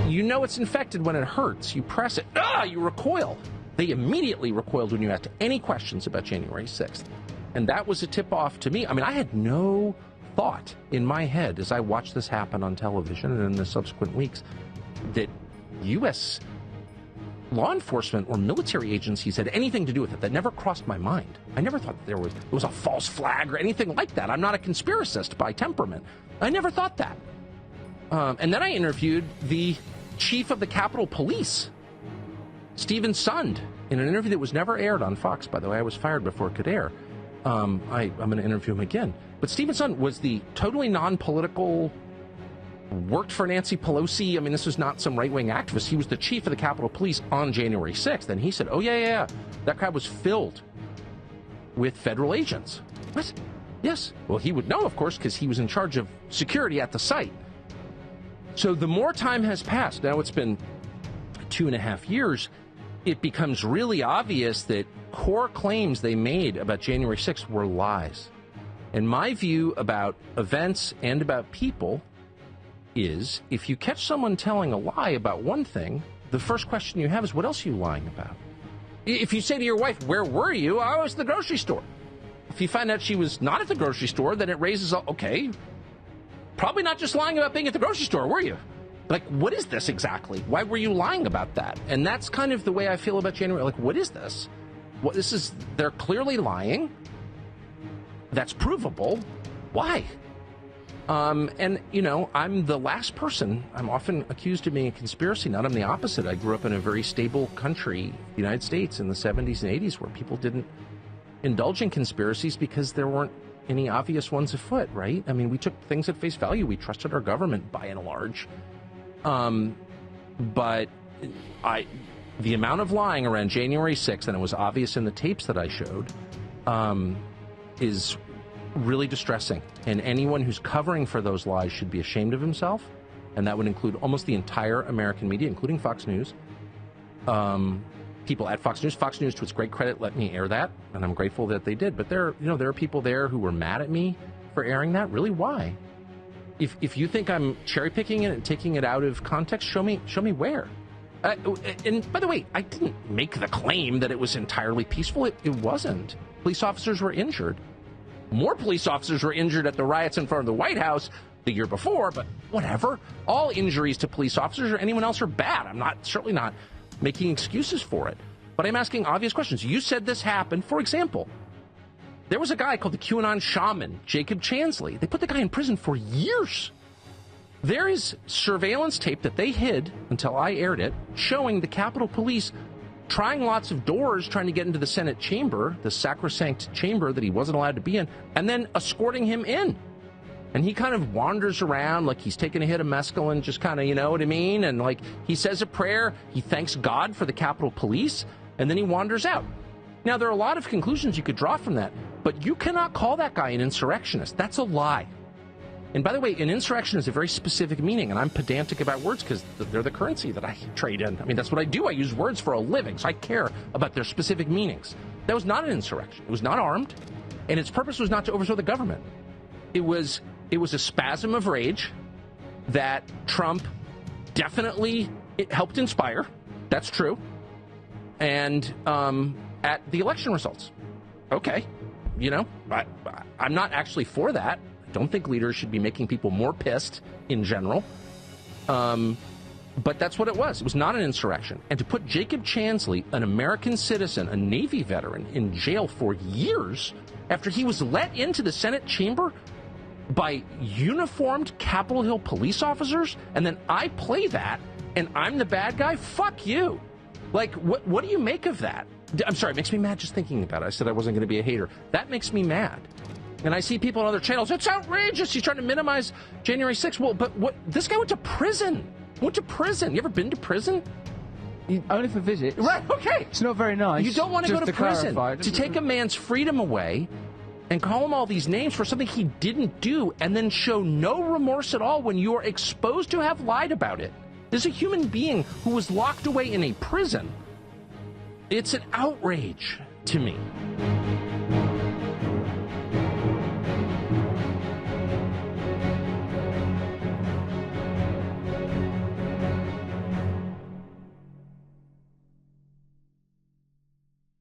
You know it's infected when it hurts. You press it. You recoil. They immediately recoiled when you asked any questions about January 6th. And that was a tip-off to me. I mean, I had no thought in my head as I watched this happen on television and in the subsequent weeks that U.S. law enforcement or military agencies had anything to do with it. That never crossed my mind. I never thought that it was a false flag or anything like that. I'm not a conspiracist by temperament. I never thought that. And then I interviewed the chief of the Capitol Police, Stephen Sund, in an interview that was never aired on Fox, by the way. I was fired before it could air. I'm going to interview him again. But Stephen Sund was the totally non-political, worked for Nancy Pelosi. I mean, this was not some right-wing activist. He was the chief of the Capitol Police on January 6th. And he said, oh, yeah. That crowd was filled with federal agents. What? Yes. Well, he would know, of course, because he was in charge of security at the site. So the more time has passed, now it's been 2.5 years, it becomes really obvious that core claims they made about January 6th were lies. And my view about events and about people is, if you catch someone telling a lie about one thing, the first question you have is, what else are you lying about? If you say to your wife, where were you? I was at the grocery store. If you find out she was not at the grocery store, then it raises, okay, probably not just lying about being at the grocery store, were you? Like, what is this exactly? Why were you lying about that? And that's kind of the way I feel about January. Like, what is this? What this is? They're clearly lying. That's provable. Why? And, you know, I'm the last person. I'm often accused of being a conspiracy nut. I'm the opposite. I grew up in a very stable country, the United States, in the 70s and 80s, where people didn't indulge in conspiracies because there weren't any obvious ones afoot, right? I mean, we took things at face value. We trusted our government by and large. But the amount of lying around January 6th, and it was obvious in the tapes that I showed, is really distressing. And anyone who's covering for those lies should be ashamed of himself. And that would include almost the entire American media, including Fox News. People at Fox News. Fox News, to its great credit, let me air that, and I'm grateful that they did. But there are people there who were mad at me for airing that. Really, why? If you think I'm cherry picking it and taking it out of context, show me where. And by the way, I didn't make the claim that it was entirely peaceful. It wasn't. Police officers were injured. More police officers were injured at the riots in front of the White House the year before. But whatever. All injuries to police officers or anyone else are bad. I'm certainly not making excuses for it. But I'm asking obvious questions. You said this happened. For example, there was a guy called the QAnon shaman, Jacob Chansley. They put the guy in prison for years. There is surveillance tape that they hid until I aired it, showing the Capitol Police trying lots of doors, trying to get into the Senate chamber, the sacrosanct chamber that he wasn't allowed to be in, and then escorting him in. And he kind of wanders around like he's taking a hit of mescaline, just kind of, you know what I mean? And like he says a prayer, he thanks God for the Capitol Police, and then he wanders out. Now, there are a lot of conclusions you could draw from that, but you cannot call that guy an insurrectionist. That's a lie. And by the way, an insurrection is a very specific meaning, and I'm pedantic about words because they're the currency that I trade in. I mean, that's what I do. I use words for a living, so I care about their specific meanings. That was not an insurrection. It was not armed, and its purpose was not to overthrow the government. It was a spasm of rage that Trump definitely helped inspire. That's true. And at the election results. Okay. You know, I'm not actually for that. I don't think leaders should be making people more pissed in general. But that's what it was. It was not an insurrection. And to put Jacob Chansley, an American citizen, a Navy veteran, in jail for years after he was let into the Senate chamber by uniformed Capitol Hill police officers, and then I play that, and I'm the bad guy? Fuck you. Like, what do you make of that? I'm sorry, it makes me mad just thinking about it. I said I wasn't going to be a hater. That makes me mad. And I see people on other channels, it's outrageous. He's trying to minimize January 6th. Well, but what? This guy went to prison. Went to prison. You ever been to prison? Only for visits. Right, okay. It's not very nice. You don't want to go to prison to take a man's freedom away and call him all these names for something he didn't do and then show no remorse at all when you're exposed to have lied about it. There's a human being who was locked away in a prison. It's an outrage to me.